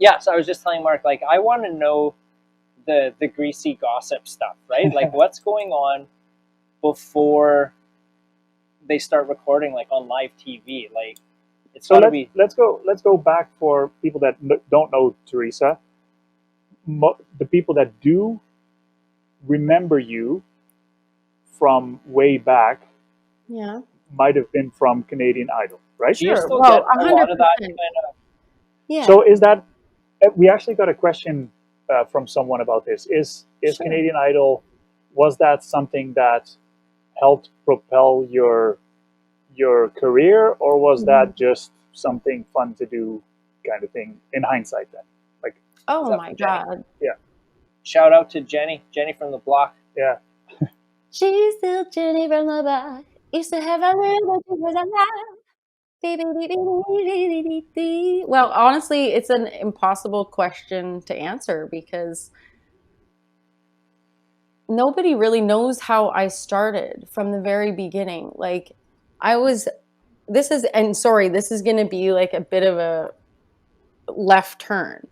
Yeah, so I was just telling Mark, like, I want to know the greasy gossip stuff, right? Like, what's going on before they start recording, like on live TV? Like, it's So got to be. let's go back for people that don't know Theresa. The people that do remember you from way back Yeah. might have been from Canadian Idol, right? Do you Sure. still Well, get a lot of that 100%. kind of? Yeah. So is that we actually got a question from someone about this? Is Sure. Canadian Idol, was that something that helped propel your career, or was that just something fun to do kind of thing in hindsight then? Like, Oh Is that my from Jenny? God. yeah, Shout out to Jenny from the block. yeah. She's still Jenny from the block. Used to have a little because I'm loud. Well, honestly, it's an impossible question to answer because nobody really knows how I started from the very beginning. Like, this is going to be like a bit of a left turn,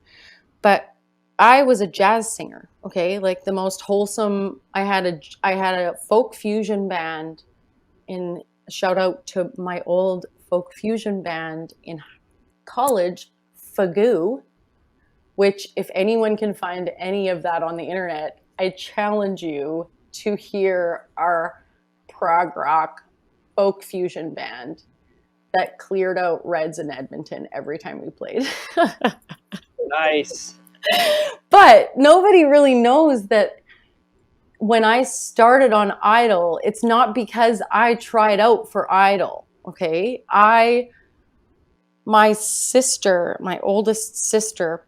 but I was a jazz singer, okay? Like the most wholesome. I had a folk fusion band in shout out to my old folk fusion band in college, Fagoo, which if anyone can find any of that on the internet, I challenge you to hear our prog rock folk fusion band that cleared out Reds in Edmonton every time we played. Nice. But nobody really knows that when I started on Idol, it's not because I tried out for Idol, okay? My sister, my oldest sister,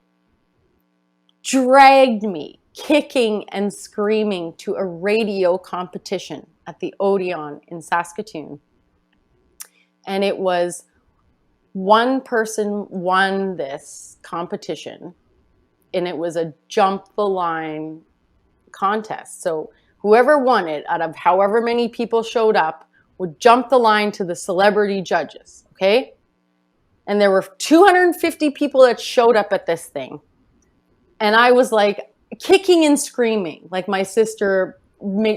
dragged me kicking and screaming to a radio competition at the Odeon in Saskatoon. And it was one person won this competition, and it was a jump the line contest. So whoever won it out of however many people showed up would jump the line to the celebrity judges, okay? And there were 250 people that showed up at this thing. And I was like kicking and screaming. Like my sister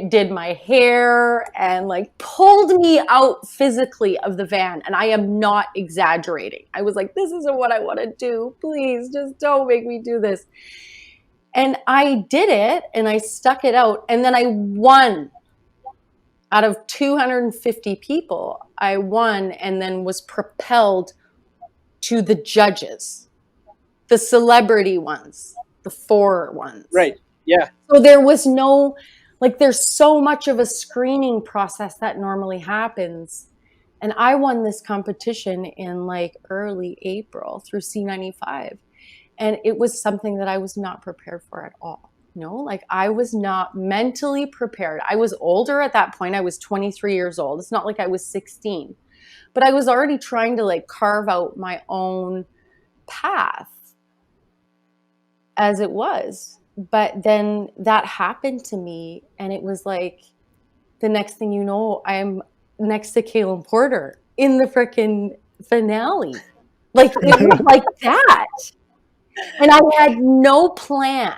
did my hair and like pulled me out physically of the van. And I am not exaggerating. I was like, this isn't what I want to do. Please just don't make me do this. And I did it and I stuck it out. And then I won. Out of 250 people, I won and then was propelled to the judges, the celebrity ones, the 4 ones. Right. Yeah. So there was no, like, there's so much of a screening process that normally happens. And I won this competition in like early April through C95. And it was something that I was not prepared for at all. Like I was not mentally prepared. I was older at that point. I was 23 years old. It's not like I was 16, but I was already trying to like carve out my own path as it was. But then that happened to me, and it was like the next thing you know, I'm next to Caleb Porter in the freaking finale. Like it was like that. And I had no plan.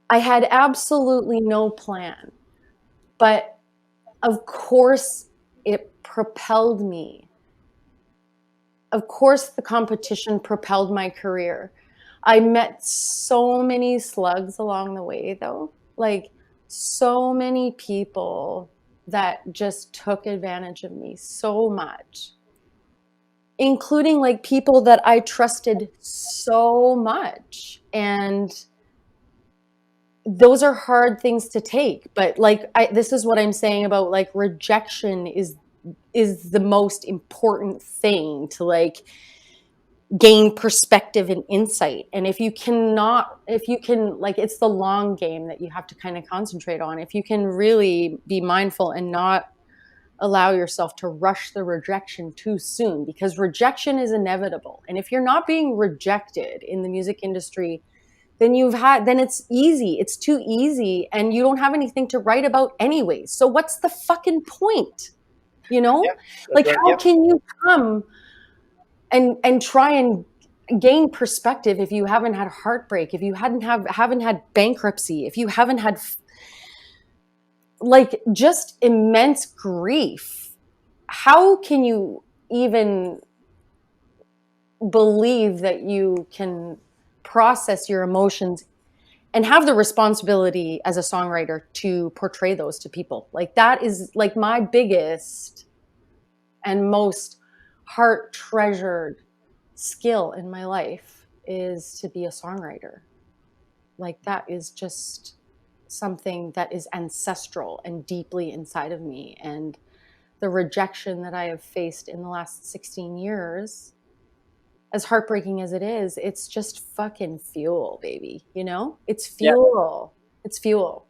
I had absolutely no plan. But of course, it propelled me. Of course, the competition propelled my career. I met so many slugs along the way, though. Like, so many people that just took advantage of me so much, including like people that I trusted so much. And those are hard things to take. But like, this is what I'm saying about like rejection is the most important thing to like gain perspective and insight. And if you can like, it's the long game that you have to kind of concentrate on. If you can really be mindful and not allow yourself to rush the rejection too soon, because rejection is inevitable. And if you're not being rejected in the music industry, then it's easy. It's too easy, and you don't have anything to write about anyway. So what's the fucking point? Yeah, Like, right. how can you come and try and gain perspective, if you haven't had heartbreak, if you haven't had bankruptcy, if you haven't had like just immense grief, how can you even believe that you can process your emotions and have the responsibility as a songwriter to portray those to people? Like that is like my biggest and most heart treasured skill in my life, is to be a songwriter. Like that is just something that is ancestral and deeply inside of me. And the rejection that I have faced in the last 16 years, as heartbreaking as it is, it's just fucking fuel, baby. You know, it's fuel. It's fuel.